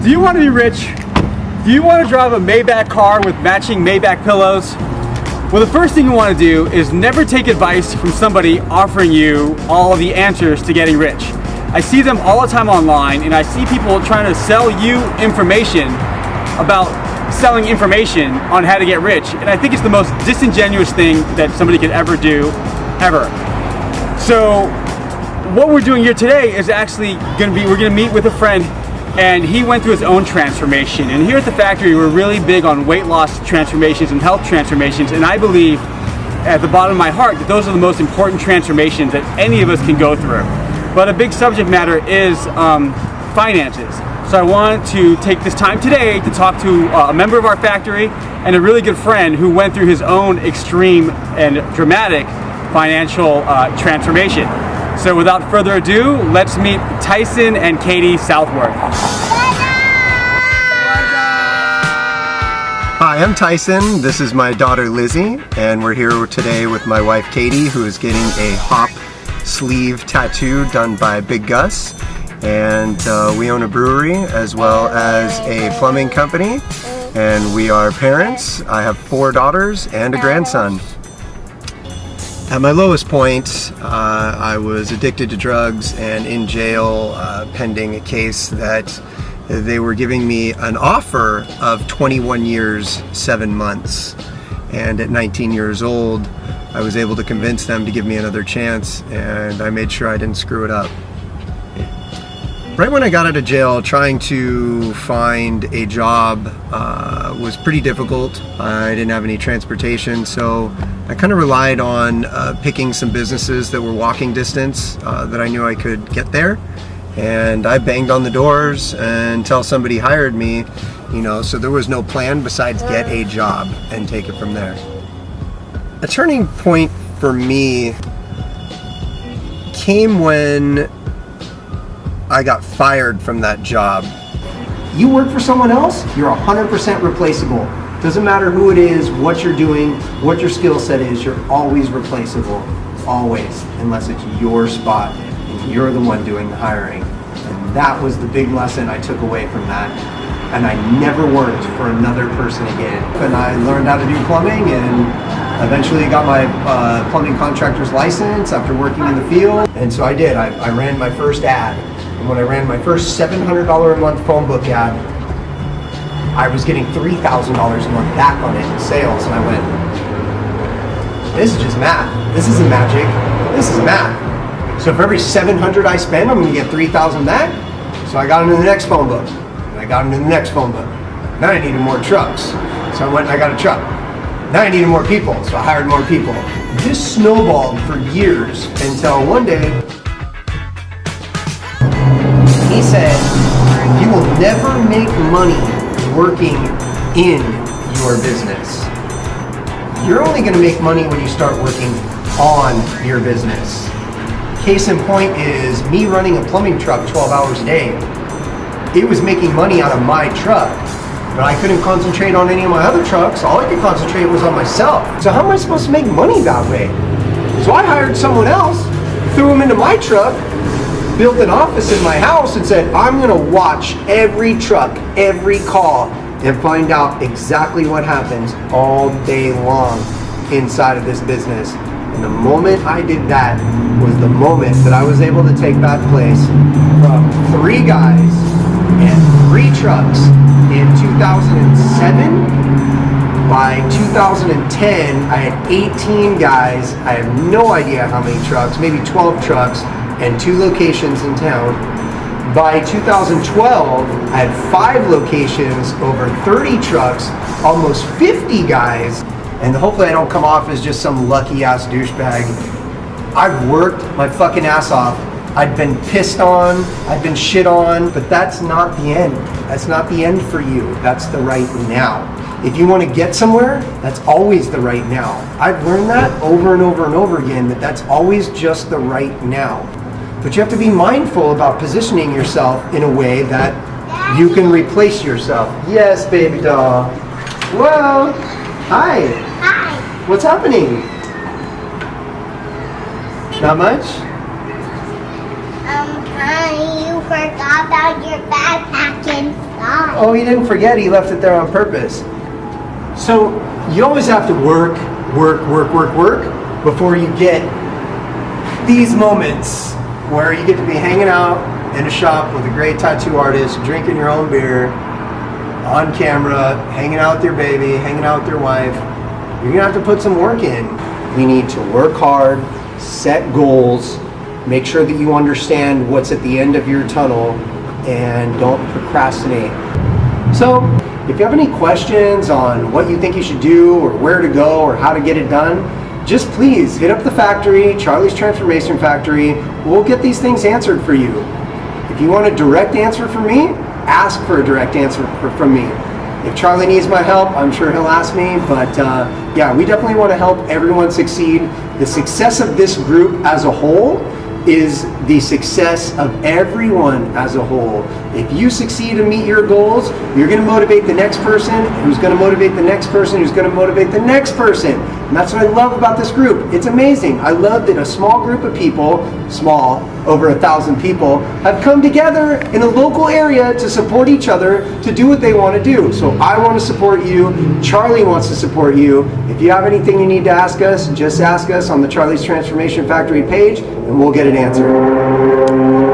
Do you want to be rich? Do you want to drive a Maybach car with matching Maybach pillows? Well, the first thing you want to do is never take advice from somebody offering you all the answers to getting rich. I see them all the time online, and I see people trying to sell you information about selling information on how to get rich. And I think it's the most disingenuous thing that somebody could ever do, ever. So what we're doing here today is actually we're gonna meet with a friend, and he went through his own transformation. And here at the factory, we're really big on weight loss transformations and health transformations. And I believe at the bottom of my heart that those are the most important transformations that any of us can go through. But a big subject matter is finances. So I want to take this time today to talk to a member of our factory and a really good friend who went through his own extreme and dramatic financial transformation. So without further ado, let's meet Tyson and Katie Southworth. Hi, I'm Tyson. This is my daughter Lizzie, and we're here today with my wife Katie, who is getting a hop sleeve tattoo done by Big Gus. And we own a brewery as well as a plumbing company, and we are parents. I have 4 daughters and a grandson. At my lowest point, I was addicted to drugs and in jail pending a case that they were giving me an offer of 21 years, 7 months. And at 19 years old, I was able to convince them to give me another chance, and I made sure I didn't screw it up. Right when I got out of jail, trying to find a job was pretty difficult. I didn't have any transportation, so I kind of relied on picking some businesses that were walking distance that I knew I could get there. And I banged on the doors until somebody hired me, so there was no plan besides get a job and take it from there. A turning point for me came when I got fired from that job. You work for someone else, you're 100% replaceable. Doesn't matter who it is, what you're doing, what your skill set is, you're always replaceable. Always, unless it's your spot and you're the one doing the hiring. And that was the big lesson I took away from that. And I never worked for another person again. And I learned how to do plumbing and eventually got my plumbing contractor's license after working in the field. And so I did, I ran my first ad. And when I ran my first $700 a month phone book ad, I was getting $3,000 a month back on it in sales. And I went, this is just math. This isn't magic, this is math. So for every $700 I spend, I'm gonna get $3,000 back. So I got into the next phone book. And I got into the next phone book. Now I needed more trucks. So I went and I got a truck. Now I needed more people, so I hired more people. This snowballed for years until one day, he said, you will never make money working in your business. You're only gonna make money when you start working on your business. Case in point is me running a plumbing truck 12 hours a day. It was making money out of my truck, but I couldn't concentrate on any of my other trucks. All I could concentrate was on myself. So how am I supposed to make money that way? So I hired someone else, threw him into my truck, built an office in my house and said, I'm gonna watch every truck, every call, and find out exactly what happens all day long inside of this business. And the moment I did that was the moment that I was able to take that place from 3 guys and 3 trucks in 2007. By 2010, I had 18 guys. I have no idea how many trucks, maybe 12 trucks, and 2 locations in town. By 2012, I had 5 locations, over 30 trucks, almost 50 guys, and hopefully I don't come off as just some lucky ass douchebag. I've worked my fucking ass off. I've been pissed on, I've been shit on, but that's not the end. That's not the end for you. That's the right now. If you want to get somewhere, that's always the right now. I've learned that over and over and over again, that that's always just the right now. But you have to be mindful about positioning yourself in a way that you can replace yourself. Yes, baby doll. Well, hi. Hi. What's happening? Not much? You forgot about your backpack and stuff. forgot. Oh, he didn't forget. He left it there on purpose. So you always have to work before you get these moments where you get to be hanging out in a shop with a great tattoo artist, drinking your own beer, on camera, hanging out with your baby, hanging out with your wife. You're gonna have to put some work in. We need to work hard, set goals, make sure that you understand what's at the end of your tunnel, and don't procrastinate. So, if you have any questions on what you think you should do, or where to go, or how to get it done, just please hit up the factory, Charlie's Transformation Factory. We'll get these things answered for you. If you want a direct answer from me, ask for a direct answer from me. If Charlie needs my help, I'm sure he'll ask me, but yeah, we definitely want to help everyone succeed. The success of this group as a whole is the success of everyone as a whole. If you succeed and meet your goals, you're going to motivate the next person, who's going to motivate the next person, who's going to motivate the next person. And that's what I love about this group. It's amazing. I love that a small group of people, small, over 1,000 people, have come together in a local area to support each other to do what they want to do. So I want to support you. Charlie wants to support you. If you have anything you need to ask us, just ask us on the Charlie's Transformation Factory page, and we'll get it answered.